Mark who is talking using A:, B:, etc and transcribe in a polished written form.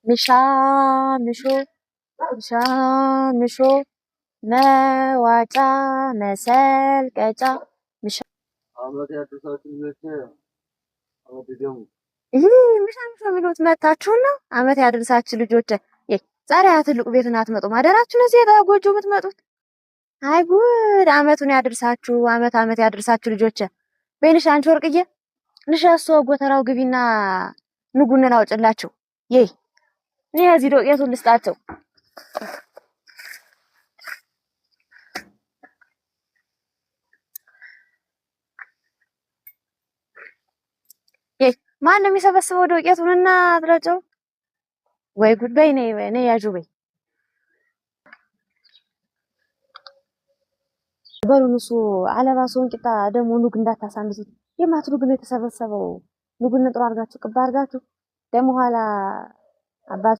A: ምሻ ምሾ ምሻ ምሾ መዋጫ መሰልቀጫ ምሻ
B: አመት ያደረሳችሁ ልጆች አመት ደግሞ
A: ምሻ ምሾ የሚሉት መታችሁ ነው። አመት ያደረሳችሁ ልጆች ዛሬ ትልቁ ቤት አትመጡም። አደራችሁ እዚህ ጎጆ የምትመጡት። አይ ጉድ! አመቱን ያደርሳችሁ። አመት ያደርሳችሁ ልጆች። በይንሽ አንቺ ወርቅዬ ንሻሶ ጎተራው ግቢና ንጉንን አውጭላችሁ። እኔ እዚህ ዶቄቱን ልስጣቸው። ማን ነው የሚሰበስበው ዶቄቱንና አጥረጨው? ወይ ጉድ! በይ ነይ ያዡ በይ። በሉን እሱ አለባሶን ቂጣ ደግሞ ኑግ እንዳታሳንሱት። የማትኑግ ነው የተሰበሰበው። ኑጉን ጥሩ አድርጋችሁ ቅባ አድርጋችሁ ደግሞ ኋላ አባት